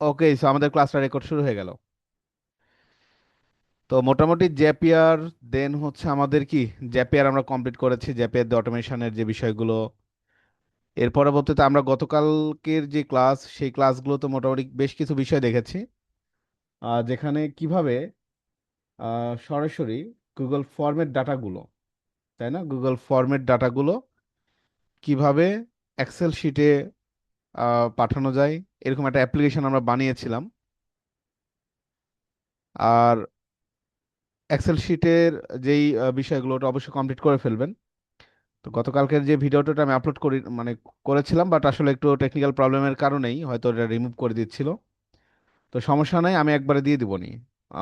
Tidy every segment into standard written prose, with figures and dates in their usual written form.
ওকে, so আমাদের ক্লাসটা record শুরু হয়ে গেল। তো মোটামুটি জ্যাপিয়ার দেন হচ্ছে আমাদের কি, জ্যাপিয়ার আমরা কমপ্লিট করেছি, জ্যাপিয়ার দিয়ে অটোমেশনের যে বিষয়গুলো। এর পরবর্তীতে আমরা গতকালকের যে ক্লাস, সেই ক্লাসগুলোতে মোটামুটি বেশ কিছু বিষয় দেখেছি, যেখানে কিভাবে সরাসরি গুগল ফর্মের ডাটাগুলো, তাই না, গুগল ফর্মের ডাটাগুলো কিভাবে এক্সেল শিটে পাঠানো যায়, এরকম একটা অ্যাপ্লিকেশন আমরা বানিয়েছিলাম। আর এক্সেল শিটের যেই বিষয়গুলো ওটা অবশ্যই কমপ্লিট করে ফেলবেন। তো গতকালকের যে ভিডিওটা আমি আপলোড করি মানে করেছিলাম, বাট আসলে একটু টেকনিক্যাল প্রবলেমের কারণেই হয়তো এটা রিমুভ করে দিচ্ছিল। তো সমস্যা নাই, আমি একবারে দিয়ে দিবনি।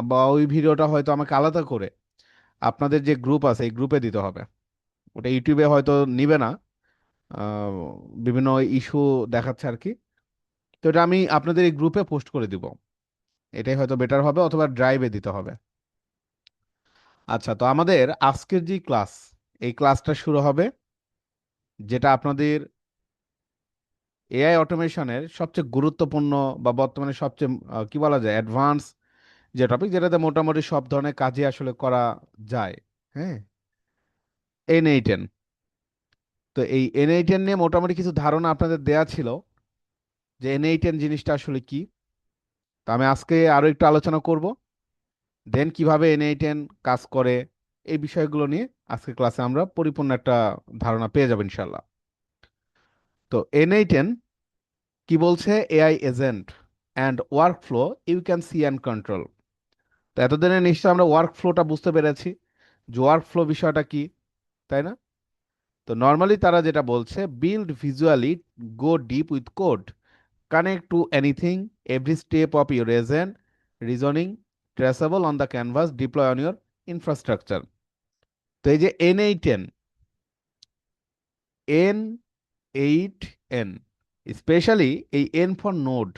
বা ওই ভিডিওটা হয়তো আমাকে আলাদা করে আপনাদের যে গ্রুপ আছে এই গ্রুপে দিতে হবে। ওটা ইউটিউবে হয়তো নিবে না, আহ, বিভিন্ন ইস্যু দেখাচ্ছে আর কি। তো এটা আমি আপনাদের এই গ্রুপে পোস্ট করে দিব, এটাই হয়তো বেটার হবে, অথবা ড্রাইভে দিতে হবে। আচ্ছা, তো আমাদের আজকের যে ক্লাস, এই ক্লাসটা শুরু হবে যেটা আপনাদের এআই অটোমেশনের সবচেয়ে গুরুত্বপূর্ণ বা বর্তমানে সবচেয়ে কি বলা যায় অ্যাডভান্স যে টপিক, যেটাতে মোটামুটি সব ধরনের কাজই আসলে করা যায়। হ্যাঁ, N8N। তো এই N8N নিয়ে মোটামুটি কিছু ধারণা আপনাদের দেয়া ছিল যে N8N জিনিসটা আসলে কি। তো আমি আজকে আরো একটু আলোচনা করব, দেন কিভাবে N8N কাজ করে, এই বিষয়গুলো নিয়ে আজকে ক্লাসে আমরা পরিপূর্ণ একটা ধারণা পেয়ে যাবো ইনশাল্লাহ। তো N8N কি বলছে, AI agent and workflow you can see and control. তো এতদিনে নিশ্চয়ই আমরা ওয়ার্ক ফ্লোটা বুঝতে পেরেছি, যে ওয়ার্ক ফ্লো বিষয়টা কি, তাই না? তো নর্মালি তারা যেটা বলছে, build visually, go deep with code, connect to anything, every step of your agent, reasoning, traceable on the canvas, deploy on your infrastructure. তো এই যে N8N, স্পেশালি এই এন ফর নোড।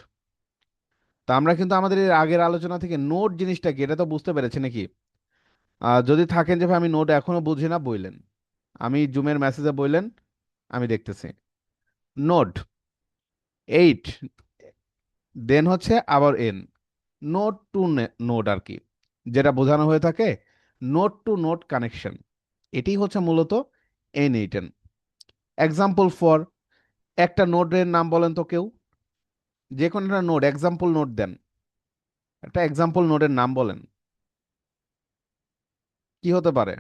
তা আমরা কিন্তু আমাদের এর আগের আলোচনা থেকে নোড জিনিসটা কি এটা তো বুঝতে পেরেছি নাকি? যদি থাকেন যে ভাই আমি নোড এখনো বুঝি না, বললেন, আমি জুমের মেসেজে বললেন, আমি দেখতেছি। নোড 8, দেন হচ্ছে আবার এন, নোড টু নোড আর কি, যেটা বোঝানো হয়ে থাকে নোড টু নোড কানেকশন। এটি হচ্ছে মূলত N8N। এক্সাম্পল ফর, একটা নোডের নাম বলেন তো কেউ, যে কোনো একটা নোড এক্সাম্পল নোড দেন, একটা এক্সাম্পল নোডের নাম বলেন, কি হতে পারে?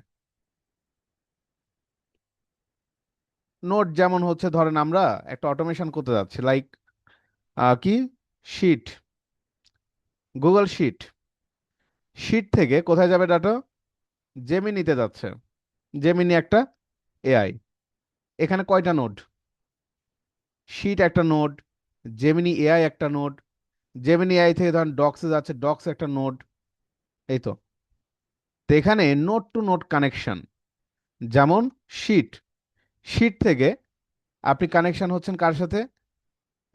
নোড যেমন হচ্ছে, ধরেন আমরা একটা অটোমেশন করতে যাচ্ছি, লাইক কি, শিট, গুগল শিট। শিট থেকে কোথায় যাবে ডাটা? জেমিনিতে যাচ্ছে। জেমিনি একটা এআই। এখানে কয়টা নোড? শিট একটা নোড, জেমিনি এআই একটা নোড, জেমিনি এআই থেকে ধরেন ডক্সে যাচ্ছে, ডক্স একটা নোড। এই তো। তো এখানে নোড টু নোড কানেকশন, যেমন শিট, শিট থেকে আপনি কানেকশন হচ্ছেন কার সাথে?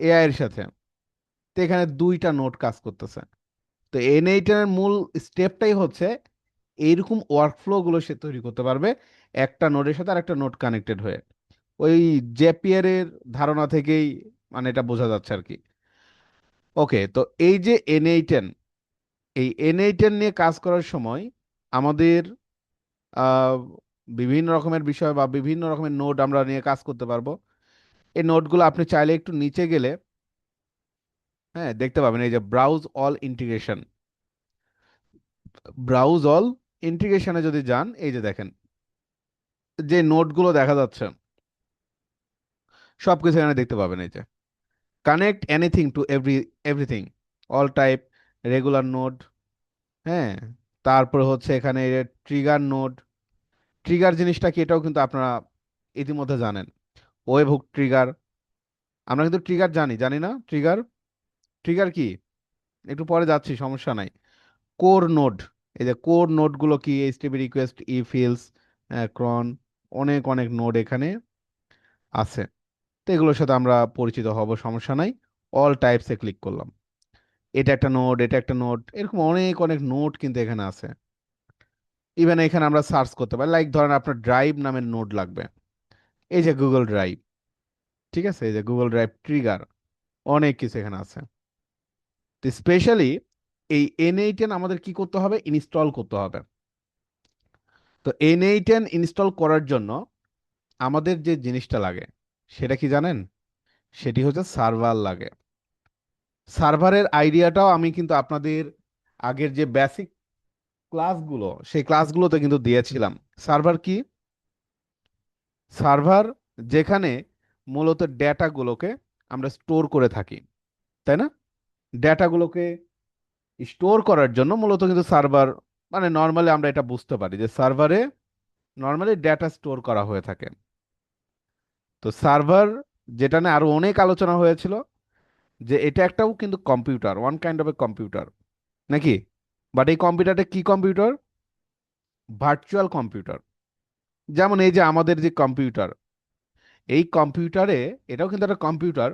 এআই এর সাথে। তো এখানে দুইটা নোড কাজ করতেছে। তো N8 এর মূল স্টেপটাই হচ্ছে এইরকম ওয়ার্কফ্লো গুলো সে তৈরি করতে পারবে একটা নোডের সাথে আর একটা নোড কানেক্টেড হয়ে। ওই জেপিয়ারের ধারণা থেকেই মানে এটা বোঝা যাচ্ছে আর কি। ওকে, তো এই যে N8N, এই N8N নিয়ে কাজ করার সময় আমাদের আহ, বিভিন্ন রকমের বিষয় বা বিভিন্ন রকমের নোড আমরা নিয়ে কাজ করতে পারবো। এই নোটগুলো আপনি চাইলে একটু নিচে গেলে, হ্যাঁ, দেখতে পাবেন এই যে browse all integration. Browse all ইন্টিগ্রেশনে যদি যান, এই যে দেখেন যে নোটগুলো দেখা যাচ্ছে সবকিছু এখানে দেখতে পাবেন। এই যে connect anything to everything, all type, regular node, হ্যাঁ, তারপর হচ্ছে এখানে ট্রিগার নোড। ট্রিগার জিনিসটা কি এটাও কিন্তু আপনারা ইতিমধ্যে জানেন, ওয়েব হুক ট্রিগার। আমরা কিন্তু ট্রিগার জানি, জানি না ট্রিগার, ট্রিগার কি একটু পরে যাচ্ছি, সমস্যা নাই। কোর নোড, এই যে কোর নোডগুলো কি, এইচটিটিপি রিকোয়েস্ট, ই ফিল্স, ক্রন, অনেক অনেক নোড এখানে আছে। তো এগুলোর সাথে আমরা পরিচিত হব, সমস্যা নাই। অল টাইপসে ক্লিক করলাম, এটা একটা নোড, এটা একটা নোড, এরকম অনেক অনেক নোড কিন্তু এখানে আছে। ইভেন এখানে আমরা সার্চ করতে পারি, লাইক ধরেন আপনার ড্রাইভ নামের নোড লাগবে, এই যে গুগল ড্রাইভ। ঠিক আছে, এই যে গুগল ড্রাইভ ট্রিগার, অনেক কিছু এখানে আছে। তো স্পেশালি এই N8N আমাদের কি করতে হবে, ইনস্টল করতে হবে। তো N8N ইনস্টল করার জন্য আমাদের যে জিনিসটা লাগে সেটা কি জানেন, সেটি হচ্ছে সার্ভার লাগে। সার্ভারের আইডিয়াটাও আমি কিন্তু আপনাদের আগের যে বেসিক ক্লাসগুলো সেই ক্লাসগুলোতে কিন্তু দিয়েছিলাম। সার্ভার কি? সার্ভার যেখানে মূলত ডেটাগুলোকে আমরা স্টোর করে থাকি, তাই না? ডেটাগুলোকে স্টোর করার জন্য মূলত কিন্তু সার্ভার, মানে নর্মালি আমরা এটা বুঝতে পারি যে সার্ভারে নর্মালি ডেটা স্টোর করা হয়ে থাকে। তো সার্ভার, যেটা নিয়ে আরো অনেক আলোচনা হয়েছিল, যে এটা একটাও কিন্তু computer, one kind of a computer, নাকি? বাট এই কম্পিউটারটা কি কম্পিউটার? Virtual computer. যেমন এই যে আমাদের যে কম্পিউটার, এই কম্পিউটারে, এটাও কিন্তু একটা কম্পিউটার।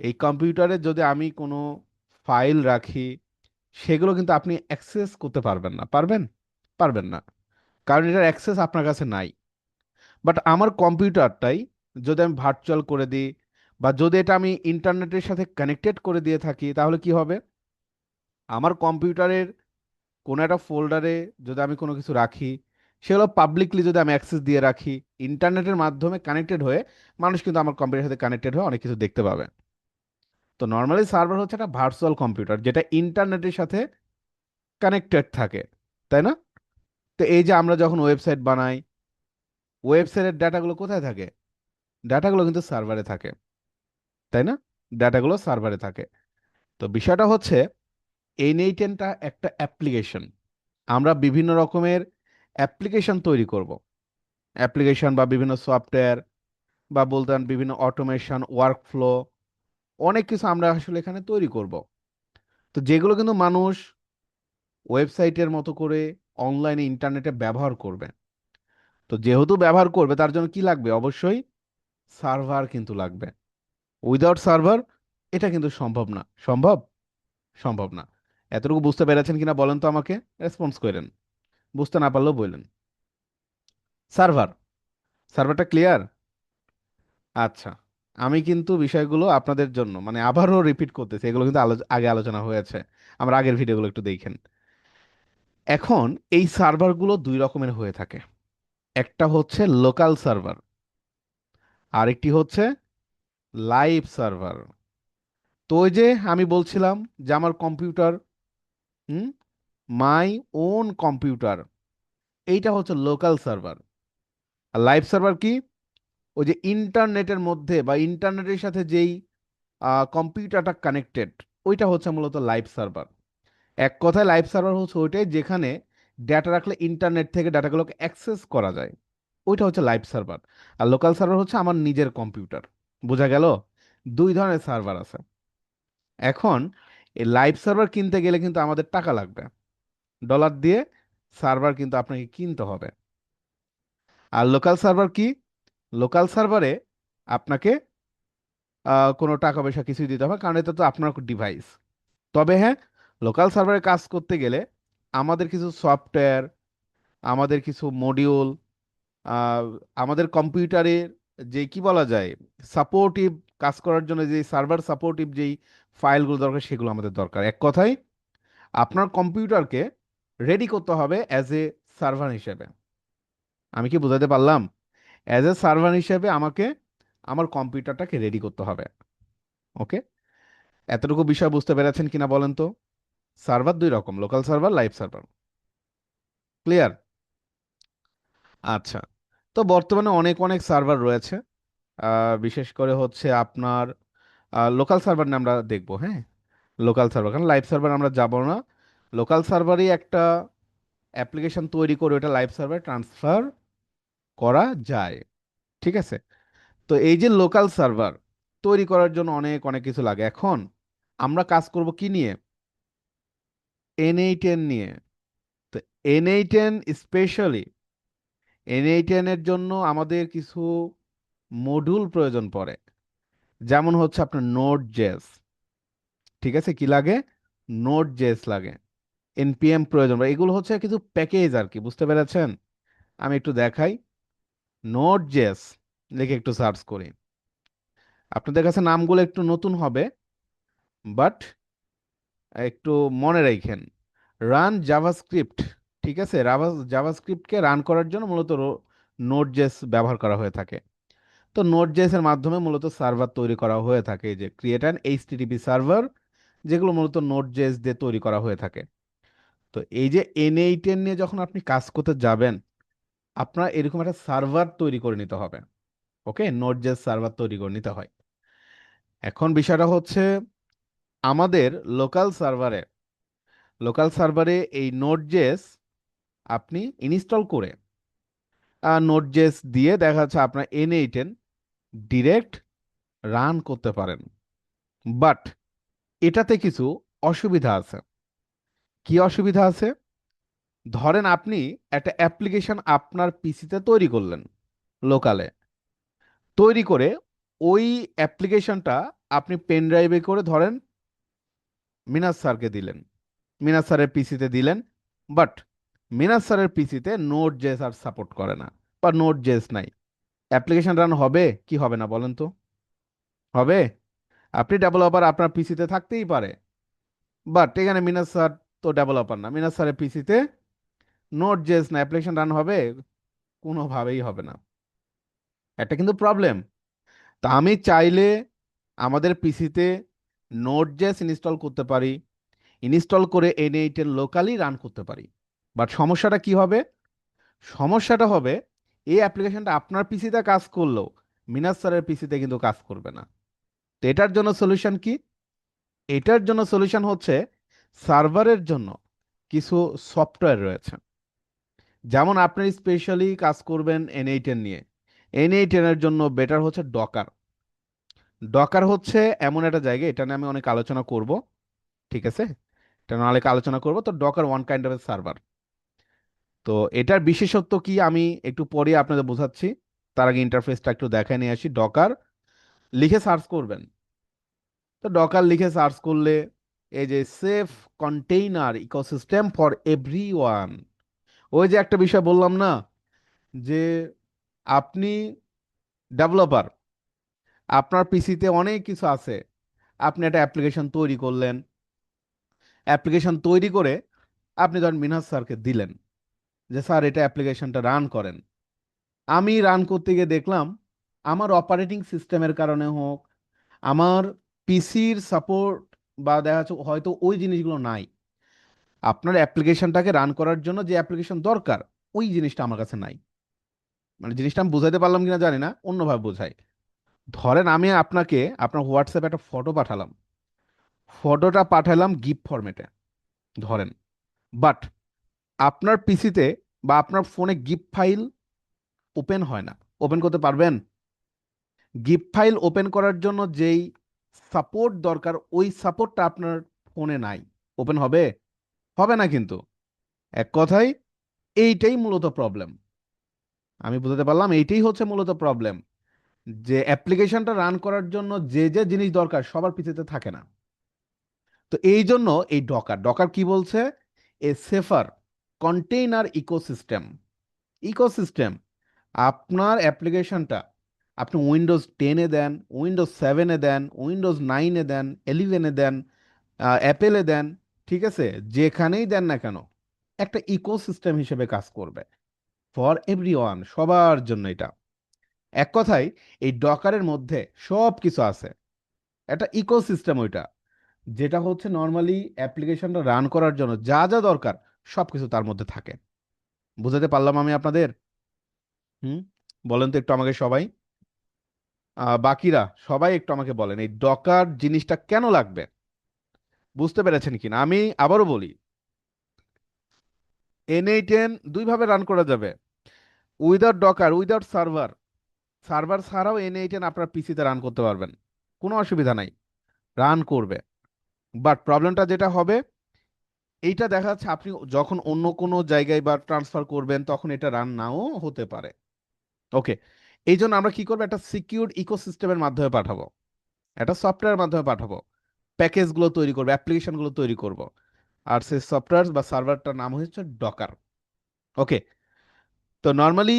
এই কম্পিউটারে যদি আমি কোনো ফাইল রাখি, সেগুলো কিন্তু আপনি অ্যাক্সেস করতে পারবেন না। পারবেন? পারবেন না, কারণ এটার অ্যাক্সেস আপনার কাছে নাই। বাট আমার কম্পিউটারটাই যদি আমি ভার্চুয়াল করে দিই, বা যদি এটা আমি ইন্টারনেটের সাথে কানেক্টেড করে দিয়ে থাকি, তাহলে কি হবে? আমার কম্পিউটারের কোনো একটা ফোল্ডারে যদি আমি কোনো কিছু রাখি, সেগুলো পাবলিকলি যদি আমি অ্যাক্সেস দিয়ে রাখি, ইন্টারনেটের মাধ্যমে কানেক্টেড হয়ে, মানুষ কিন্তু আমার কম্পিউটারের সাথে কানেক্টেড হয়ে অনেক কিছু দেখতে পাবে। তো নর্মালি সার্ভার হচ্ছে একটা ভার্চুয়াল কম্পিউটার যেটা ইন্টারনেটের সাথে কানেক্টেড থাকে, তাই না? তো এই যে আমরা যখন ওয়েবসাইট বানাই, ওয়েবসাইটের ডাটাগুলো কোথায় থাকে? ডাটাগুলো কিন্তু সার্ভারে থাকে, তাই না? ডাটাগুলো সার্ভারে থাকে। তো বিষয়টা হচ্ছে N8N-টা একটা অ্যাপ্লিকেশন। আমরা বিভিন্ন রকমের অ্যাপ্লিকেশন তৈরি করব। অ্যাপ্লিকেশন বা বিভিন্ন সফটওয়্যার, বা বলতেন বিভিন্ন অটোমেশন ওয়ার্কফ্লো, অনেক কিছু আমরা আসলে এখানে তৈরি করব। তো যেগুলো কিন্তু মানুষ ওয়েবসাইটের মতো করে অনলাইনে ইন্টারনেটে ব্যবহার করবে। তো যেহেতু ব্যবহার করবে, তার জন্য কি লাগবে? অবশ্যই সার্ভার কিন্তু লাগবে। উইদাউট সার্ভার এটা কিন্তু সম্ভব না। সম্ভব? সম্ভব না। এতটুকু বুঝতে পেরেছেন কিনা বলেন তো আমাকে, রেসপন্স করেন। বুঝতে না পারলেও বললেন। সার্ভার, সার্ভারটা ক্লিয়ার? আচ্ছা, আমি কিন্তু বিষয়গুলো আপনাদের জন্য মানে আবারও রিপিট করতেছি, এগুলো কিন্তু আগে আলোচনা হয়েছে, আমরা আগের ভিডিওগুলো একটু দেখেন। এখন এই সার্ভারগুলো দুই রকমের হয়ে থাকে। একটা হচ্ছে লোকাল সার্ভার, আরেকটি হচ্ছে লাইভ সার্ভার। তো ওই যে আমি বলছিলাম যে আমার computer, hmm, my own computer, এইটা হচ্ছে লোকাল সার্ভার। আর লাইভ সার্ভার কি? ওই যে ইন্টারনেটের মধ্যে বা ইন্টারনেটের সাথে যেই কম্পিউটারটা কানেক্টেড, ওইটা হচ্ছে মূলত লাইভ সার্ভার। এক কথায় লাইভ সার্ভার হচ্ছে ওইটাই যেখানে ডেটা রাখলে ইন্টারনেট থেকে ডাটাগুলোকে অ্যাক্সেস করা যায়, ওইটা হচ্ছে লাইভ সার্ভার। আর লোকাল সার্ভার হচ্ছে আমার নিজের কম্পিউটার। বোঝা গেল? দুই ধরনের সার্ভার আছে। এখন এই লাইভ সার্ভার কিনতে গেলে কিন্তু আমাদের টাকা লাগবে, ডলার দিয়ে সার্ভার কিন্তু আপনাকে কিনতে হবে। আর লোকাল সার্ভার কি? লোকাল সার্ভারে আপনাকে কোনো টাকা পয়সা কিছুই দিতে হবে, কারণ এটা তো আপনার ডিভাইস। তবে হ্যাঁ, লোকাল সার্ভারে কাজ করতে গেলে আমাদের কিছু সফটওয়্যার, আমাদের কিছু মডিউল, আহ, আমাদের কম্পিউটারের যে কি বলা যায়, সাপোর্টিভ কাজ করার জন্য যে সার্ভার সাপোর্টিভ যেই ফাইলগুলো দরকার, সেগুলো আমাদের দরকার। এক কথায় আপনার কম্পিউটারকে রেডি করতে হবে অ্যাজ এ সার্ভার হিসেবে। আমি কি বোঝাতে পারলাম? অ্যাজ এ সার্ভার হিসেবে আমাকে আমার কম্পিউটারটাকে রেডি করতে হবে। ওকে, এতটুকু বিষয় বুঝতে পেরেছেন কিনা বলেন তো? সার্ভার দুই রকম, local server, live server. Clear? আচ্ছা। তো বর্তমানে অনেক অনেক সার্ভার রয়েছে। বিশেষ করে হচ্ছে আপনার লোকাল সার্ভার নিয়ে আমরা দেখবো, হ্যাঁ। লোকাল সার্ভার, কারণ লাইভ সার্ভার আমরা যাব না। লোকাল সার্ভারই একটা অ্যাপ্লিকেশন তৈরি করে ওটা লাইভ সার্ভার ট্রান্সফার করা যায়। ঠিক আছে? তো এই যে লোকাল সার্ভার তৈরি করার জন্য অনেক অনেক কিছু লাগে। এখন আমরা কাজ করব কি নিয়ে? N8N নিয়ে। তো N8N স্পেশালি, N8N এর জন্য আমাদের কিছু মডিউল প্রয়োজন পড়ে। যেমন হচ্ছে আপনার নোড জেস। ঠিক আছে, কি লাগে? নোড জেস লাগে। এনপিএম প্রয়োজন পড়ে। এগুলো হচ্ছে কিছু প্যাকেজ আর কি, বুঝতে পেরেছেন? আমি একটু দেখাই। নোড জেস লিখে একটু সার্চ করি। আপনাদের কাছে নামগুলো একটু নতুন হবে, বাট একটু মনে রাখেন, রান জাভাস্ক্রিপ্ট। ঠিক আছে, জাভাস্ক্রিপ্টকে রান করার জন্য মূলত নোড জেস ব্যবহার করা হয়ে থাকে। তো নোড জেস এর মাধ্যমে মূলত সার্ভার তৈরি করা হয়ে থাকে, এই যে ক্রিয়েট অ্যান এইচটিটিপি সার্ভার, যেগুলো মূলত নোড জেস দিয়ে তৈরি করা হয়ে থাকে। তো এই যে N8 নিয়ে যখন আপনি কাজ করতে যাবেন, আপনার এরকম একটা সার্ভার তৈরি করে নিতে হবে। ওকে, নোড জেস সার্ভার তৈরি করে নিতে হয়। এখন বিষয়টা হচ্ছে, আমাদের লোকাল সার্ভারে এই নোড জেস আপনি ইনস্টল করে নোড জেস দিয়ে দেখা যাচ্ছে আপনার N8 ডিরেক্ট রান করতে পারেন। বাট এটাতে কিছু অসুবিধা আছে। কি অসুবিধা আছে? ধরেন আপনি একটা অ্যাপ্লিকেশন আপনার পিসিতে তৈরি করলেন লোকালে, তৈরি করে ওই অ্যাপ্লিকেশনটা আপনি পেন ড্রাইভে করে ধরেন মিনাজ স্যারকে দিলেন, মিনাজ স্যারের পিসিতে দিলেন। বাট মিনাজ স্যারের পিসিতে নোড জেস আর সাপোর্ট করে না, বা নোড জেস নাই। অ্যাপ্লিকেশন রান হবে কি হবে না বলেন তো? হবে। আপনি ডেভেলপার, আপনার পিসিতে থাকতেই পারে, বাট এখানে মিনাজ স্যার তো ডেভেলপার না, মিনাজ স্যারের পিসিতে নোড জেস না, অ্যাপ্লিকেশন রান হবে? কোনোভাবেই হবে না। এটা কিন্তু প্রবলেম। তা আমি চাইলে আমাদের পিসিতে নোড জেস ইনস্টল করতে পারি, ইনস্টল করে N8 লোকালি রান করতে পারি। বাট সমস্যাটা কি হবে? সমস্যাটা হবে এই অ্যাপ্লিকেশনটা আপনার পিসিতে কাজ করলেও মিনাজ স্যারের পিসিতে কিন্তু কাজ করবে না। তো এটার জন্য সলিউশন কি? এটার জন্য সলিউশন হচ্ছে, সার্ভারের জন্য কিছু সফটওয়্যার রয়েছে। যেমন আপনি স্পেশালি কাজ করবেন N8 নিয়ে, N8 এর জন্য বেটার হচ্ছে ডকার। ডকার হচ্ছে এমন একটা জায়গা, এটা নিয়ে আমি অনেক আলোচনা করব। ঠিক আছে, এটা নিয়ে অনেক আলোচনা করব। তো Docker one kind of server. তো এটার বিশেষত্ব কি আমি একটু পরে আপনাদের বোঝাচ্ছি। তার আগে ইন্টারফেসটা একটু দেখায় নিয়ে আসি। ডকার লিখে সার্চ করবেন। তো ডকার লিখে সার্চ করলে এই যে safe container ecosystem for everyone, ওই যে একটা বিষয় বললাম না, যে আপনি ডেভেলপার, আপনার পিসিতে অনেক কিছু আছে, আপনি একটা অ্যাপ্লিকেশন তৈরি করলেন, অ্যাপ্লিকেশন তৈরি করে আপনি ধরেন মিনহাজ স্যারকে দিলেন যে স্যার এটা অ্যাপ্লিকেশনটা রান করেন। আমি রান করতে গিয়ে দেখলাম আমার অপারেটিং সিস্টেমের কারণে হোক, আমার পিসির সাপোর্ট, বা দেখা যাচ্ছে হয়তো ওই জিনিসগুলো নাই, আপনার অ্যাপ্লিকেশনটাকে রান করার জন্য যে অ্যাপ্লিকেশন দরকার ওই জিনিসটা আমার কাছে নাই। মানে জিনিসটা আমি বুঝাইতে পারলাম কিনা জানি না, অন্যভাবে বোঝাই। ধরেন আমি আপনাকে আপনার হোয়াটসঅ্যাপে একটা ফটো পাঠালাম, ফটোটা পাঠালাম গিফট ফরম্যাটে ধরেন। বাট আপনার পিসিতে বা আপনার ফোনে গিফট ফাইল ওপেন হয় না। ওপেন করতে পারবেন? গিফট ফাইল ওপেন করার জন্য যেই সাপোর্ট দরকার ওই সাপোর্টটা আপনার ফোনে নাই। ওপেন হবে? হবে না কিন্তু। এক কথায় এইটাই মূলত প্রবলেম। আমি বুঝতে পারলাম এইটাই হচ্ছে মূলত প্রবলেম, যে অ্যাপ্লিকেশনটা রান করার জন্য যে যে জিনিস দরকার সবার পিছিয়ে থাকে না। তো এই জন্য এই ডকার, ডকার কি বলছে? এ সেফার কন্টেইনার ইকোসিস্টেম। ইকোসিস্টেম, আপনার অ্যাপ্লিকেশনটা আপনি উইন্ডোজ 10-এ দেন, উইন্ডোজ 7-এ দেন, উইন্ডোজ 9-এ দেন, 11-এ দেন, অ্যাপেলে দেন, ঠিক আছে, যেখানেই দেন না কেন একটা ইকোসিস্টেম হিসেবে কাজ করবে ফর এভরিওয়ান, সবার জন্য এটা। এক কথায় এই ডকারের মধ্যে সব কিছু আছে, একটা ইকোসিস্টেম ওইটা, যেটা হচ্ছে নর্মালি অ্যাপ্লিকেশনটা রান করার জন্য যা যা দরকার সবকিছু তার মধ্যে থাকে। বুঝাতে পারলাম আমি আপনাদের? হুম, বলেন তো একটু আমাকে সবাই, বাকিরা সবাই একটু আমাকে বলেন এই ডকার জিনিসটা কেন লাগবে, বুঝতে পেরেছেন কিনা? আমি আবারও বলি, N8 দুইভাবে রান করা যাবে, without Docker, without server. Server ছাড়াও N8 আপনার পিসিতে রান করতে পারবেন, কোনো অসুবিধা নাই, রান করবে। বাট প্রবলেমটা যেটা হবে, এইটা দেখা যাচ্ছে আপনি যখন অন্য কোনো জায়গায় বা ট্রান্সফার করবেন তখন এটা রান নাও হতে পারে। ওকে, এই জন্য আমরা কি করবো, একটা সিকিউর ইকোসিস্টেমের মাধ্যমে পাঠাবো, একটা সফটওয়্যারের মাধ্যমে পাঠাবো, প্যাকেজগুলো তৈরি করবো, অ্যাপ্লিকেশনগুলো তৈরি করব। আর সেই সফটওয়্যার বা সার্ভারটার নাম হচ্ছে ডকার। ওকে, তো নর্মালি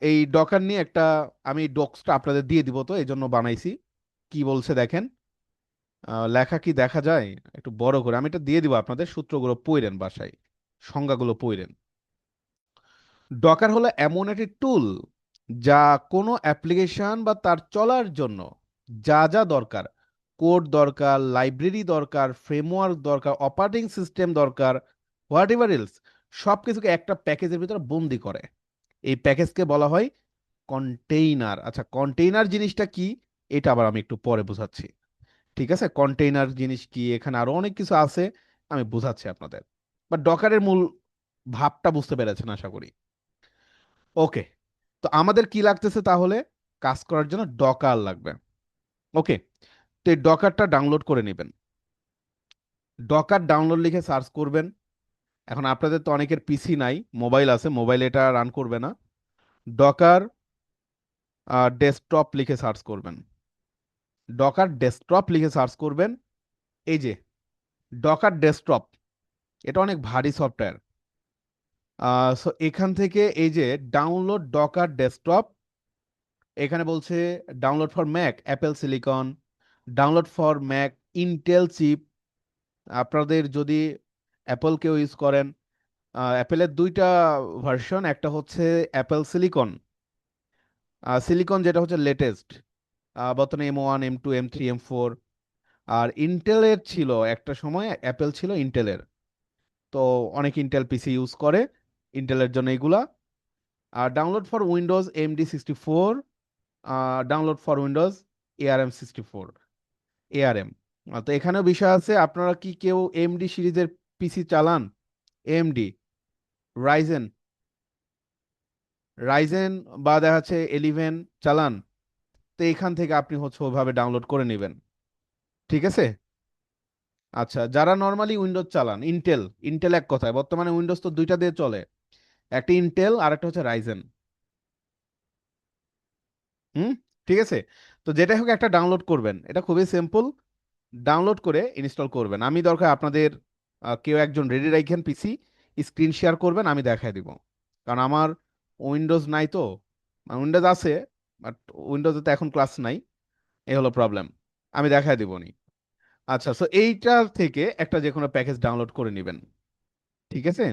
এই ডকার নিয়ে একটা আমি ডক্সটা আপনাদের দিয়ে দিব, তো এই জন্য বানাইছি। কি বলছে দেখেন, লেখা কি দেখা যায়? একটু বড় করে আমি এটা দিয়ে দিব আপনাদের, সূত্রগুলো পড়েন বাসায়, সংজ্ঞাগুলো পড়েন। ডকার হলো এমন একটি টুল যা কোনো অ্যাপ্লিকেশন বা তার চলার জন্য যা যা দরকার, কোড দরকার, লাইব্রেরি দরকার, ফ্রেমওয়ার্ক দরকার, অপারেটিং সিস্টেম দরকার, হোয়াট এভার এলস, সব কিছুকে একটা প্যাকেজের ভিতরে বন্দি করে। এই প্যাকেজকে বলা হয় কন্টেইনার। আচ্ছা, কন্টেইনার জিনিসটা কি এটা আবার আমি একটু পরে বোঝাচ্ছি। ঠিক আছে, কন্টেইনার জিনিস কি, এখানে আরো অনেক কিছু আছে, আমি বোঝাচ্ছি আপনাদের। বাট ডকারের মূল ভাবটা বুঝতে পেরেছেন আশা করি। ওকে, তো আমাদের কি লাগতেছে তাহলে? কাজ করার জন্য ডকার লাগবে। ওকে, তো এই ডকারটা ডাউনলোড করে নেবেন। ডকার ডাউনলোড লিখে সার্চ করবেন। এখন আপনাদের তো অনেকের পিসি নাই, মোবাইল আছে, মোবাইলে এটা রান করবে না। ডকার ডেস্কটপ লিখে সার্চ করবেন। ডকার ডেস্কটপ লিখে সার্চ করবেন। এই যে ডকার ডেস্কটপ, এটা অনেক ভারী সফটওয়্যার। সো এখান থেকে এই যে ডাউনলোড ডকার ডেস্কটপ, এখানে বলছে download for Mac Apple silicon, download for Mac Intel chip. আপনাদের যদি অ্যাপল কেউ ইউজ করেন, অ্যাপেলের দুইটা ভার্সন, একটা হচ্ছে অ্যাপেল সিলিকন, সিলিকন যেটা হচ্ছে লেটেস্ট, বর্তমানে M1 M2 M3 M4। আর ইন্টেলের ছিল একটা সময়, অ্যাপেল ছিল ইন্টেলের, তো অনেক ইন্টেল পিসি ইউজ করে, ইন্টেলের জন্য এগুলা। আর download for Windows AMD64, download for Windows ARM64, ARM। তো এখানেও বিষয় আছে, আপনারা কি কেউ এমডি সিরিজের পিসি চালান? এমডি, রাইজেন, রাইজেন বা দেখা যাচ্ছে 11 চালান? তো এখান থেকে আপনি হচ্ছে ওভাবে ডাউনলোড করে নেবেন। ঠিক আছে। আচ্ছা, যারা নর্মালি উইন্ডোজ চালান, ইন্টেল, ইন্টেল এক কথায় বর্তমানে উইন্ডোজ তো দুইটা দিয়ে চলে, একটা ইন্টেল আর একটা হচ্ছে রাইজেন। হুম, ঠিক আছে। তো যেটাই হোক একটা ডাউনলোড করবেন, এটা খুবই সিম্পল। ডাউনলোড করে ইনস্টল করবেন। আমি দরকার আপনাদের কেউ একজন রেডি রাখেন পিসি, স্ক্রিন শেয়ার করবেন, আমি দেখাই দিব। কারণ আমার উইন্ডোজ নাই তো, উইন্ডোজ আছে বাট উইন্ডোজে তো এখন ক্লাস নাই, এই হলো প্রবলেম। আমি দেখাই দিব নি। আচ্ছা, সো এইটা থেকে একটা যে কোনো প্যাকেজ ডাউনলোড করে নেবেন। ঠিক আছে।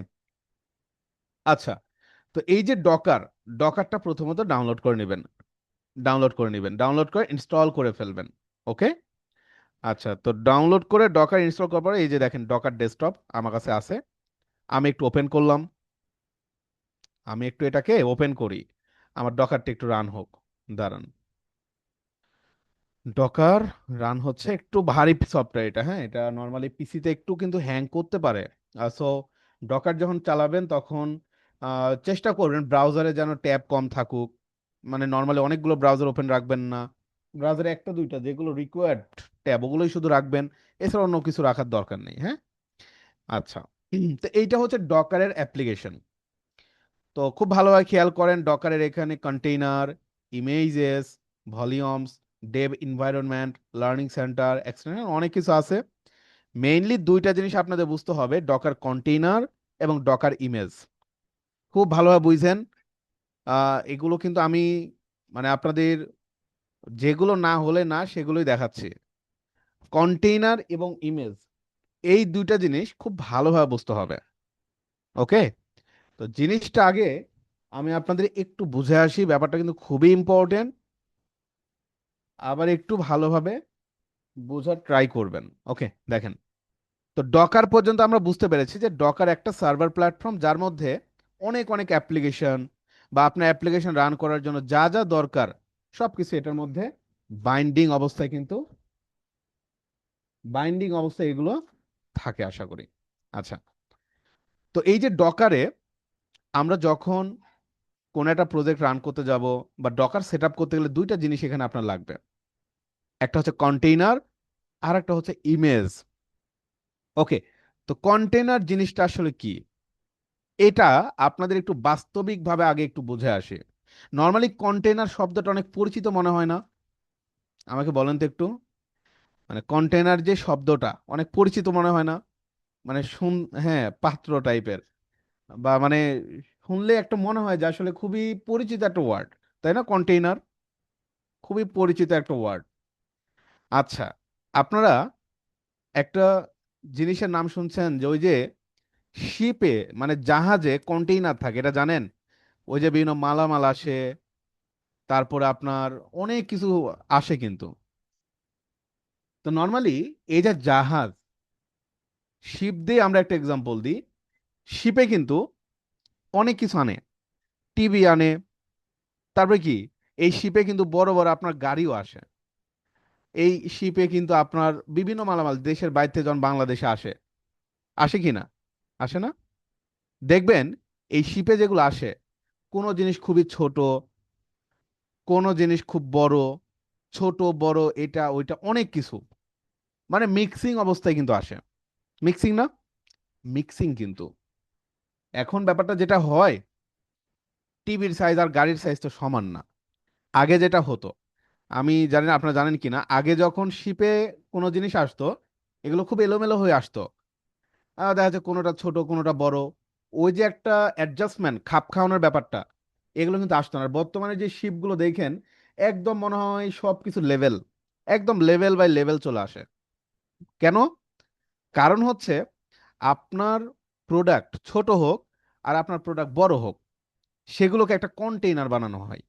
আচ্ছা, তো এই যে ডকার, ডকারটা প্রথমত ডাউনলোড করে নেবেন, ডাউনলোড করে নেবেন, ডাউনলোড করে ইনস্টল করে ফেলবেন। ওকে। আচ্ছা, তো ডাউনলোড করে ডকার ইনস্টল করার পরে এই যে দেখেন ডকার ডেস্কটপ আমার কাছে আছে। আমি একটু ওপেন করলাম, আমি একটু এটাকে ওপেন করি, আমার ডকারটা একটু রান হোক। দাঁড়ান, ডকার রান হচ্ছে, একটু ভারী সফটওয়্যার এটা, হ্যাঁ, এটা নর্মালি পিসিতে একটু কিন্তু হ্যাং করতে পারে। সো ডকার যখন চালাবেন তখন চেষ্টা করবেন ব্রাউজারে যেন ট্যাব কম থাকুক, মানে নর্মালি অনেকগুলো ব্রাউজার ওপেন রাখবেন না, ব্রাউজারে একটা দুইটা যেগুলো রিকোয়ার্ড ট্যাব ওগুলোই শুধু রাখবেন, এছাড়া অন্য কিছু রাখার দরকার নেই, হ্যাঁ। আচ্ছা, তো এইটা হচ্ছে ডকারের অ্যাপ্লিকেশন। তো খুব ভালোভাবে খেয়াল করেন, ডকারের এখানে container, images, volumes, Dave environment, learning centre, extension, অনেক কিছু আছে। মেইনলি দুইটা জিনিস আপনাদের বুঝতে হবে, ডকার কন্টেইনার এবং ডকার ইমেজ। খুব ভালোভাবে বুঝছেন। এগুলো কিন্তু আমি মানে আপনাদের যেগুলো না হলে না সেগুলোই দেখাচ্ছি। কন্টেইনার এবং ইমেজ, এই দুইটা জিনিস খুব ভালোভাবে বুঝতে হবে। ওকে, তো জিনিসটা আগে আমি আপনাদের একটু বুঝে আসি, ব্যাপারটা কিন্তু খুবই ইম্পর্টেন্ট, আবার একটু ভালোভাবে বোঝার ট্রাই করবেন। ওকে, দেখেন, তো ডকার পর্যন্ত আমরা বুঝতে পেরেছি যে ডকার একটা সার্ভার প্ল্যাটফর্ম যার মধ্যে অনেক অনেক অ্যাপ্লিকেশন বা আপনার অ্যাপ্লিকেশন রান করার জন্য যা যা দরকার সবকিছু এটার মধ্যে বাইন্ডিং অবস্থায় কিন্তু, বাইন্ডিং অবস্থায় এগুলো থাকে আশা করি। আচ্ছা, তো এই যে ডকারে আমরা যখন কোন একটা প্রজেক্ট রান করতে যাব বা ডকার সেট আপ করতে গেলে দুইটা জিনিস এখানে আপনার লাগবে, একটা হচ্ছে কন্টেইনার আর একটা হচ্ছে ইমেজ। ওকে, তো কন্টেইনার জিনিসটা আসলে কি, এটা আপনাদের একটু বাস্তবিকভাবে আগে একটু বুঝে আসে। নর্মালি কন্টেইনার শব্দটা অনেক পরিচিত মনে হয় না? আমাকে বলেন তো একটু, মানে কন্টেইনার যে শব্দটা অনেক পরিচিত মনে হয় না? মানে হ্যাঁ, পাত্র টাইপের, বা মানে শুনলে একটা মনে হয় যে আসলে খুবই পরিচিত একটা ওয়ার্ড, তাই না? কন্টেইনার খুবই পরিচিত একটা ওয়ার্ড। আচ্ছা, আপনারা একটা জিনিসের নাম শুনছেন যে ওই যে শিপে মানে জাহাজে কন্টেইনার থাকে, এটা জানেন? ওই যে বিভিন্ন মালামাল আসে, তারপরে আপনার অনেক কিছু আসে কিন্তু। তো নর্মালি এই যে জাহাজ, শিপ দিয়ে আমরা একটা এক্সাম্পল দিই। শিপে কিন্তু অনেক কিছু আনে, টিভি আনে, তারপরে কি, এই শিপে কিন্তু বড় বড় আপনার গাড়িও আসে। এই শিপে কিন্তু আপনার বিভিন্ন মালামাল দেশের বাইরে থেকে যখন বাংলাদেশে আসে, আসে কি না? আসে না? দেখবেন এই শিপে যেগুলো আসে, কোনো জিনিস খুবই ছোট, কোনো জিনিস খুব বড়, ছোট বড় এটা ওইটা অনেক কিছু, মানে মিক্সিং অবস্থায় কিন্তু আসে। মিক্সিং না? মিক্সিং কিন্তু। এখন ব্যাপারটা যেটা হয়, টিভির সাইজ আর গাড়ির সাইজ তো সমান না। আগে যেটা হতো, আমি জানি না আপনারা জানেন কিনা, আগে যখন শিপে কোনো জিনিস আসতো, এগুলো খুব এলোমেলো হয়ে আসতো। দেখা যাচ্ছে কোনোটা ছোট কোনোটা বড়, ওই যে একটা অ্যাডজাস্টমেন্ট, খাপ খাওয়ানোর ব্যাপারটা, এগুলো কিন্তু আসতো না। আর বর্তমানে যে শিপগুলো দেখেন, একদম মনে হয় সব কিছু লেভেল, একদম লেভেল বাই লেভেল চলে আসে। কেন? কারণ হচ্ছে আপনার প্রোডাক্ট ছোট হোক আর আপনার প্রোডাক্ট বড় হোক, সেগুলোকে একটা কন্টেইনার বানানো হয়।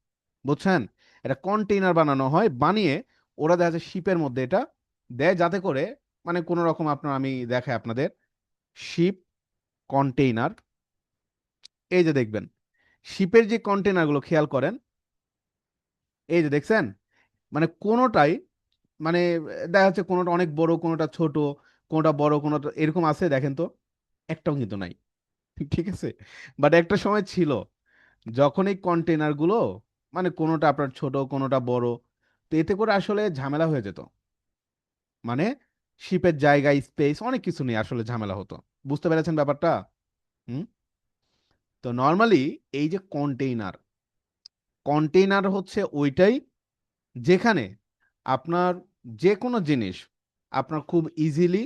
বুঝছেন? এটা কন্টেইনার বানানো হয়, বানিয়ে ওরা দেখা যাচ্ছে শিপের মধ্যে এটা দেয়, যাতে করে মানে কোনো রকম আপনার, আমি দেখাই আপনাদের, শিপ কন্টেইনার, এই যে দেখবেন শিপের যে কন্টেইনারগুলো খেয়াল করেন, এই যে দেখছেন, মানে কোনোটাই মানে দেখা যাচ্ছে কোনোটা অনেক বড়, কোনোটা ছোট, কোনোটা বড়, কোনোটা এরকম আছে দেখেন তো, একটাও কিন্তু নাই। ঠিক আছে? বাট একটা সময় ছিল যখন এই কন্টেনার গুলো মানে কোনোটা আপনার ছোট কোনোটা বড়, তো এতে করে আসলে ঝামেলা হয়ে যেত। মানে শিপের জায়গা, স্পেস, অনেক কিছু নিয়ে আসলে ঝামেলা হতো। বুঝতে পেরেছেন ব্যাপারটা? হুম। তো নর্মালি এই যে কন্টেইনার, কন্টেইনার হচ্ছে ওইটাই যেখানে আপনার যে কোনো জিনিস আপনার খুব ইজিলি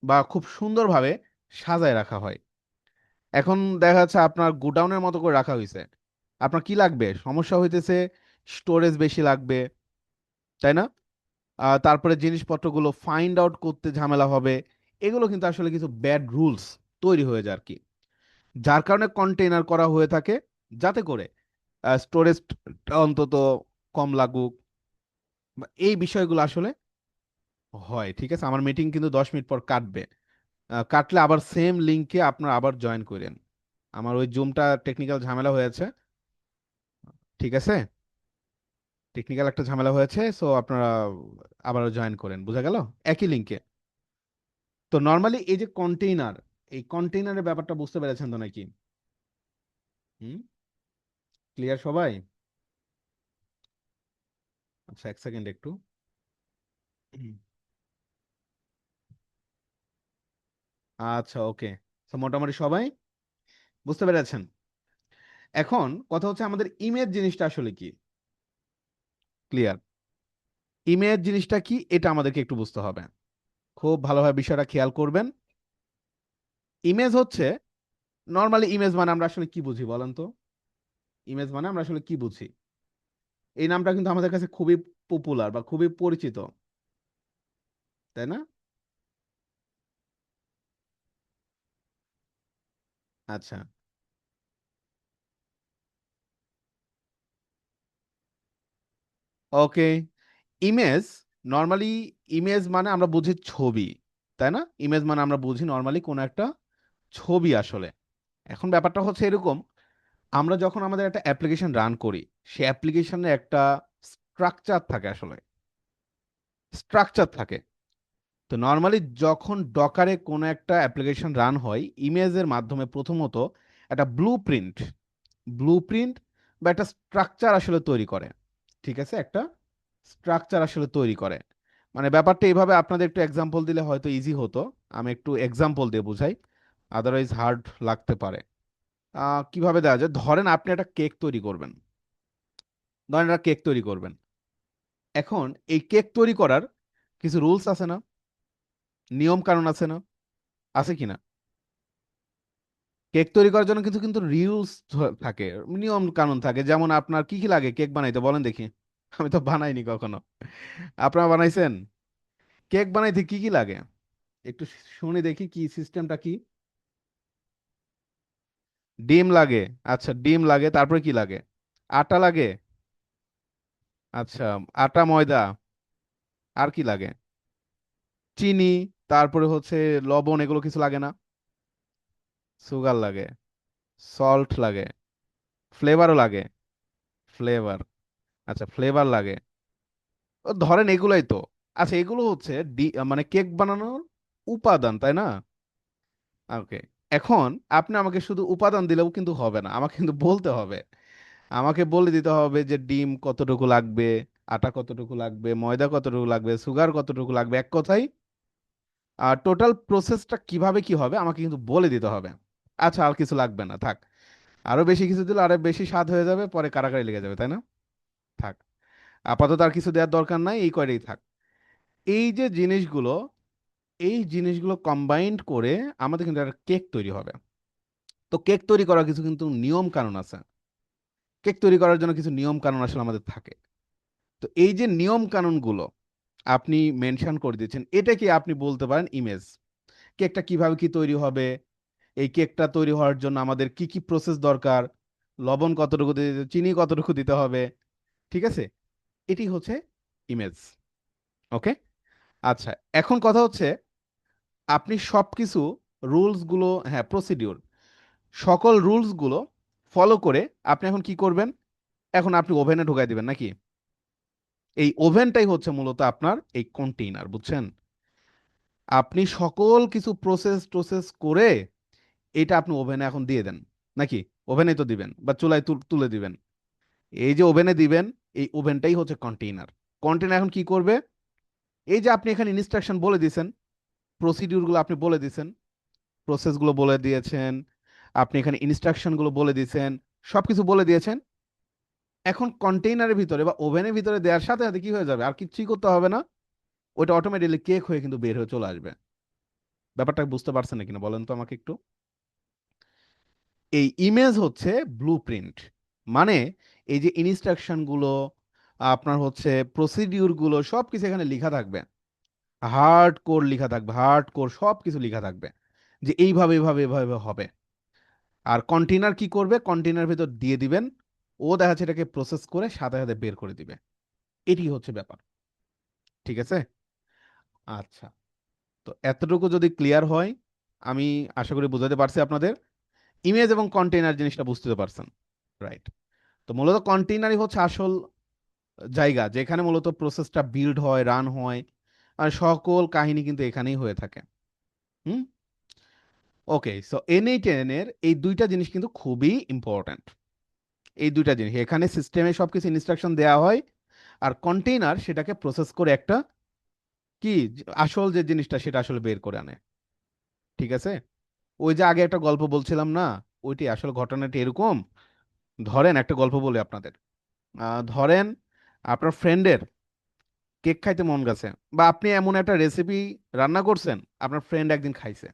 বা খুব সুন্দরভাবে সাজায় রাখা হয়। এখন দেখা যাচ্ছে আপনার গোডাউনের মতো করে রাখা হয়েছে, আপনার কি লাগবে, সমস্যা হইতেছে, স্টোরেজ বেশি লাগবে, তাই না? তারপরে জিনিসপত্রগুলো ফাইন্ড আউট করতে ঝামেলা হবে। এগুলো কিন্তু আসলে কিছু ব্যাড রুলস তৈরি হয়ে যায় আর কি, যার কারণে কন্টেইনার করা হয়ে থাকে, যাতে করে স্টোরেজ অন্তত কম লাগুক, বা এই বিষয়গুলো আসলে হয়। ঠিক আছে, আমার মিটিং কিন্তু 10 মিনিট পর কাটবে। কাটলে আবার সেম লিঙ্কে আপনার আবার জয়েন করেন। আমার ওই জুমটা টেকনিক্যাল ঝামেলা হয়েছে। ঠিক আছে, টেকনিক্যাল একটা ঝামেলা হয়েছে, সো আপনারা আবারও জয়েন করেন, বুঝা গেল? একই লিঙ্কে। তো নর্মালি এই যে কন্টেইনার, এই কন্টেইনারের ব্যাপারটা বুঝতে পেরেছেন তো নাকি? হুম। ক্লিয়ার সবাই? আচ্ছা, এক সেকেন্ড একটু। হুম। আচ্ছা, ওকে। তো মোটামুটি সবাই বুঝতে পেরেছেন। এখন কথা হচ্ছে আমাদের ইমেজ জিনিসটা আসলে কি। ক্লিয়ার? ইমেজ জিনিসটা কি এটা আমাদেরকে একটু বুঝতে হবে। খুব ভালোভাবে বিষয়টা খেয়াল করবেন। ইমেজ হচ্ছে, নর্মালি ইমেজ মানে আমরা আসলে কি বুঝি বলেন তো? ইমেজ মানে আমরা আসলে কি বুঝি? এই নামটা কিন্তু আমাদের কাছে খুবই পপুলার বা খুবই পরিচিত, তাই না? আচ্ছা, ওকে। ইমেজ, নর্মালি ইমেজ মানে আমরা বুঝি ছবি, তাই না? ইমেজ মানে আমরা বুঝি নর্মালি কোন একটা ছবি আসলে। এখন ব্যাপারটা হচ্ছে এরকম, আমরা যখন আমাদের একটা অ্যাপ্লিকেশন রান করি, সে অ্যাপ্লিকেশনে একটা স্ট্রাকচার থাকে আসলে, স্ট্রাকচার থাকে। তো নর্মালি যখন ডকারে কোনো একটা অ্যাপ্লিকেশন রান হয়, ইমেজের মাধ্যমে প্রথমত একটা ব্লু প্রিন্ট বা একটা স্ট্রাকচার আসলে তৈরি করে। ঠিক আছে, একটা স্ট্রাকচার আসলে তৈরি করে। মানে ব্যাপারটা এইভাবে আপনাদের একটু এক্সাম্পল দিলে হয়তো ইজি হতো। আমি একটু এক্সাম্পল দিয়ে বুঝাই, আদারওয়াইজ হার্ড লাগতে পারে। কিভাবে দেওয়া যায়, ধরেন আপনি একটা কেক তৈরি করবেন। ধরেন একটা কেক তৈরি করবেন। এখন এই কেক তৈরি করার কিছু রুলস আছে না, নিয়ম কানুন আছে না? আছে কিনা? কেক তৈরি করার জন্য কিছু কিন্তু রুলস থাকে, নিয়ম কানুন থাকে। যেমন আপনার কি কি লাগে কেক বানাইতে বলেন দেখি। আমি তো বানাইনি কখনো, আপনারা বানাইছেন? কেক বানাইতে কি কি লাগে একটু শুনে দেখি কি সিস্টেমটা কি। ডিম লাগে। আচ্ছা, ডিম লাগে, তারপরে কি লাগে? আটা লাগে। আচ্ছা, আটা, ময়দা, আর কি লাগে? চিনি, তারপরে হচ্ছে লবণ, এগুলো কিছু লাগে না? সুগার লাগে, সল্ট লাগে, ফ্লেভারও লাগে। ফ্লেভার, আচ্ছা ফ্লেভার লাগে। ও ধরেন এগুলাই তো। আচ্ছা, এগুলো হচ্ছে মানে কেক বানানোর উপাদান, তাই না? ওকে। এখন আপনি আমাকে শুধু উপাদান দিলেও কিন্তু হবে না, আমাকে কিন্তু বলতে হবে। আমাকে বলে দিতে হবে যে ডিম কতটুকু লাগবে, আটা কতটুকু লাগবে, ময়দা কতটুকু লাগবে, সুগার কতটুকু লাগবে, এক কথায় আর টোটাল প্রসেসটা কিভাবে কি হবে আমাকে কিন্তু বলে দিতে হবে। আচ্ছা, আর কিছু লাগবে না, থাক। আরো বেশি কিছু দিলে আরো বেশি স্বাদ হয়ে যাবে, পরে কারাকারি লেগে যাবে, তাই না? থাক, আপাতত আর কিছু দেওয়ার দরকার নাই, এই কয়টাই থাক। এই যে জিনিসগুলো, এই জিনিসগুলো কম্বাইন্ড করে আমাদের কিন্তু একটা কেক তৈরি হবে। তো কেক তৈরি করার কিছু কিন্তু নিয়ম কানুন আছে। কেক তৈরি করার জন্য কিছু নিয়ম কানুন আসলে আমাদের থাকে। তো এই যে নিয়ম কানুনগুলো আপনি মেনশন করে দিচ্ছেন, এটা কি আপনি বলতে পারেন ইমেজ। কেকটা কিভাবে কি তৈরি হবে, এই কেকটা তৈরি হওয়ার জন্য আমাদের কি কি প্রসেস দরকার, লবণ কতটুকু দিতে, চিনি কতটুকু দিতে হবে, ঠিক আছে? এটি হচ্ছে ইমেজ। ওকে। আচ্ছা, এখন কথা হচ্ছে আপনি সবকিছু রুলস গুলো, হ্যাঁ প্রসিডিউর, সকল রুলস গুলো ফলো করে আপনি এখন কি করবেন? এখন আপনি ওভেনে ঢুকাই দিবেন নাকি? এই ওভেনটাই হচ্ছে মূলত আপনার এই কন্টেইনার, বুঝছেন? আপনি সকল কিছু প্রসেস টোসেস করে এটা আপনি ওভেনে এখন দিয়ে দেন নাকি? ওভেনে তো দিবেন বা চুলায় তুলে দিবেন। এই যে ওভেনে দিবেন, এই ওভেনটাই হচ্ছে কন্টেইনার। কন্টেইনার এখন কি করবে? এই যে আপনি এখানে ইনস্ট্রাকশন বলে দিয়েছেন, প্রসিডিউরগুলো আপনি বলে দিয়েছেন, প্রসেসগুলো বলে দিয়েছেন, আপনি এখানে ইনস্ট্রাকশনগুলো বলে দিয়েছেন, সবকিছু বলে দিয়েছেন। এখন কন্টেইনারের ভিতরে বা ওভেনের ভিতরে দেওয়ার সাথে সাথে কি হয়ে যাবে? আর কিছুই করতে হবে না, ওইটা অটোমেটিকলি কেক হয়ে কিন্তু বের হয়ে চলে আসবে। ব্যাপারটা বুঝতে পারছেন না কিনা বলেন তো আমাকে একটু। এই ইমেজ হচ্ছে ব্লুপ্রিন্ট, মানে এই যে ইনস্ট্রাকশন গুলো, আপনার হচ্ছে প্রসিডিউর গুলো সবকিছু এখানে লেখা থাকবে। হার্ড কোর লেখা থাকবে, হার্ড কোর সবকিছু লেখা থাকবে যে এইভাবে এইভাবে এভাবে হবে। আর কন্টেনার কি করবে? কন্টেনার ভেতর দিয়ে দিবেন, ও দেখা যাচ্ছে এটাকে প্রসেস করে সাথে সাথে বের করে দিবে। এটি হচ্ছে ব্যাপার, ঠিক আছে? আচ্ছা, তো এতটুকু যদি ক্লিয়ার হয়, আমি আশা করি বোঝাতে পারছি আপনাদের। ইমেজ এবং কন্টেনার জিনিসটা বুঝতে পারছেন, রাইট? তো মূলত কন্টেইনারই হচ্ছে আসল জায়গা যেখানে মূলত প্রসেসটা বিল্ড হয়, রান হয়, আর সকল কাহিনী কিন্তু এখানেই হয়ে থাকে। হুম। ওকে, সো N8N এর এই দুইটা জিনিস কিন্তু খুবই ইম্পর্ট্যান্ট। এই দুইটা জিনিস এখানে সিস্টেমে সবকিছু ইনস্ট্রাকশন দেওয়া হয়, আর কন্টেইনার সেটাকে প্রসেস করে একটা কি আসল যে জিনিসটা সেটা আসলে বের করে আনে, ঠিক আছে? ওই যে আগে একটা গল্প বলছিলাম না, ওইটি আসলে ঘটনাটি এরকম। ধরেন একটা গল্প বলি আপনাদের। ধরেন আপনার ফ্রেন্ডের কেক খাইতে মন গেছে, বা আপনি এমন একটা রেসিপি রান্না করছেন, আপনার ফ্রেন্ড একদিন খাইছে,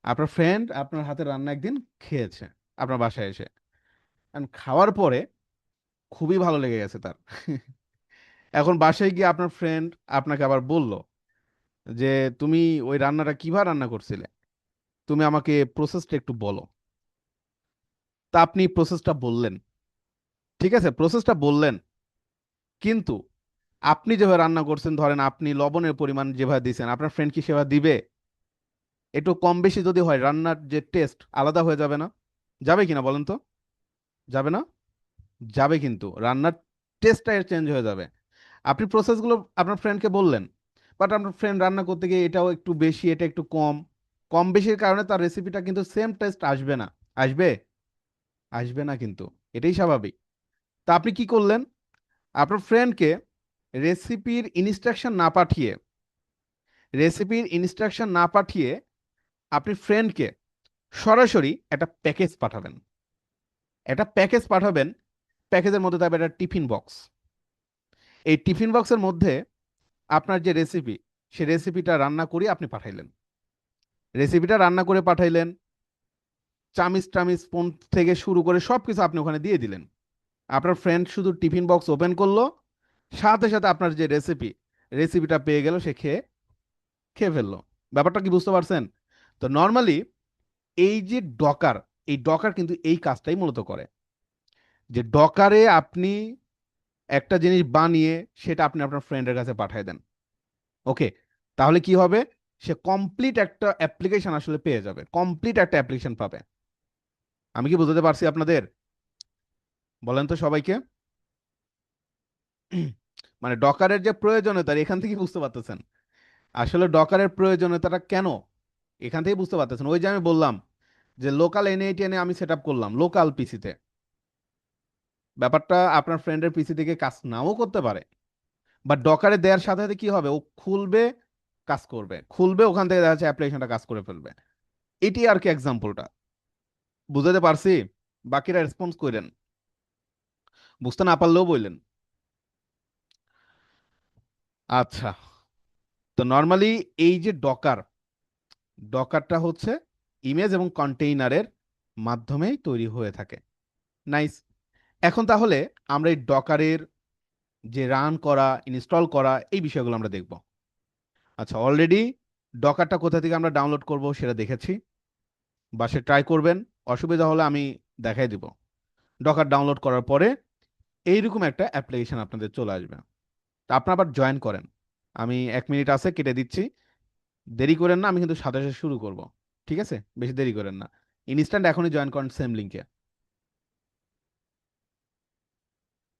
আপনার ফ্রেন্ড আপনার হাতে রান্না একদিন খেয়েছে আপনার বাসায় এসে, and খাওয়ার পরে খুবই ভালো লেগে গেছে তার। এখন বাসায় গিয়ে আপনার ফ্রেন্ড আপনাকে আবার বলল যে তুমি ওই রান্নাটা কিভাবে রান্না করছিলে, তুমি আমাকে প্রসেসটা একটু বলো। তা আপনি প্রসেসটা বললেন, ঠিক আছে, প্রসেসটা বললেন, কিন্তু আপনি যেভাবে রান্না করছেন, ধরেন আপনি লবণের পরিমাণ যেভাবে দিয়েছেন, আপনার ফ্রেন্ড কি সেভাবে দিবে? একটু কম বেশি যদি হয় রান্নার যে টেস্ট আলাদা হয়ে যাবে না? যাবে কিনা বলেন তো? যাবে না? যাবে, কিন্তু রান্নার টেস্টটা চেঞ্জ হয়ে যাবে। আপনি প্রসেসগুলো আপনার ফ্রেন্ডকে বললেন, বাট আপনার ফ্রেন্ড রান্না করতে গিয়ে এটাও একটু বেশি, এটা একটু কম, কম বেশির কারণে তার রেসিপিটা কিন্তু সেম টেস্ট আসবে না। আসবে? আসবে না কিন্তু, এটাই স্বাভাবিক। তা আপনি কি করলেন? আপনার ফ্রেন্ডকে রেসিপির ইনস্ট্রাকশন না পাঠিয়ে, রেসিপির ইনস্ট্রাকশন না পাঠিয়ে আপনি ফ্রেন্ডকে সরাসরি একটা প্যাকেজ পাঠাবেন। একটা প্যাকেজ পাঠাবেন, প্যাকেজের মধ্যে থাকবে একটা টিফিন বক্স। এই টিফিন বক্সের মধ্যে আপনার যে রেসিপি, সেই রেসিপিটা রান্না করে আপনি পাঠাইলেন, রেসিপিটা রান্না করে পাঠাইলেন, চামিচ টামিচ স্পুন থেকে শুরু করে সবকিছু আপনি ওখানে দিয়ে দিলেন। আপনার ফ্রেন্ড শুধু টিফিন বক্স ওপেন করলো, সাথে সাথে আপনার যে রেসিপি, রেসিপিটা পেয়ে গেল, সে খেয়ে খেয়ে ফেললো। ব্যাপারটা কি বুঝতে পারছেন? তো নর্মালি এই যে ডকার, এই ডকার কিন্তু এই কাজটাই মূলত করে, যে ডকারে আপনি একটা জিনিস বানিয়ে সেটা আপনি আপনার ফ্রেন্ডের কাছে পাঠিয়ে দেন। ওকে, তাহলে কি হবে? সে কমপ্লিট একটা অ্যাপ্লিকেশন আসলে পেয়ে যাবে, কমপ্লিট একটা অ্যাপ্লিকেশন পাবে। আমি কি বুঝতে পারছি আপনাদের? বলেন তো সবাইকে। মানে ডকারের যে প্রয়োজনীয়তা এখান থেকে বুঝতে পারতেছেন, আসলে ডকারের প্রয়োজনীয়তাটা কেন এখান থেকে বুঝতে পারতেছেন। ওই যে আমি বললাম যে লোকাল এনএইটিএন আমি সেট আপ করলাম লোকাল পিসিতে, ব্যাপারটা আপনার ফ্রেন্ডের পিসি থেকে কাজ নাও করতে পারে, বাট ডকারে দেওয়ার সাথে সাথে কি হবে, ও খুলবে, কাজ করবে, খুলবে, ওখান থেকে দেখা যাচ্ছে অ্যাপ্লিকেশনটা কাজ করে ফেলবে। এটি আর কি এক্সাম্পলটা, বুঝতে পারছি? বাকিরা রেসপন্স করেন, বুঝতে না পারলেও বললেন। আচ্ছা, তো নর্মালি এই যে ডকার, ডকারটা হচ্ছে ইমেজ এবং কন্টেইনারের মাধ্যমেই তৈরি হয়ে থাকে। নাইস। এখন তাহলে আমরা এই ডকারের যে রান করা, ইনস্টল করা, এই বিষয়গুলো আমরা দেখব। আচ্ছা, অলরেডি ডকারটা কোথা থেকে আমরা ডাউনলোড করব সেটা দেখেছি, বা সে ট্রাই করবেন, অসুবিধা হলে আমি দেখাই দিব। ডকার ডাউনলোড করার পরে এইরকম একটা অ্যাপ্লিকেশন আপনাদের চলে আসবে। তা আপনার আবার জয়েন করেন। আমি 1 মিনিট আছে, কেটে দিচ্ছি। দেরি করেন না, আমি কিন্তু সাথে সাথে শুরু করব। ঠিক আছে, বেশি দেরি করেন না। ইনস্ট্যান্ট এখনই জয়েন করেন সেম লিঙ্কে।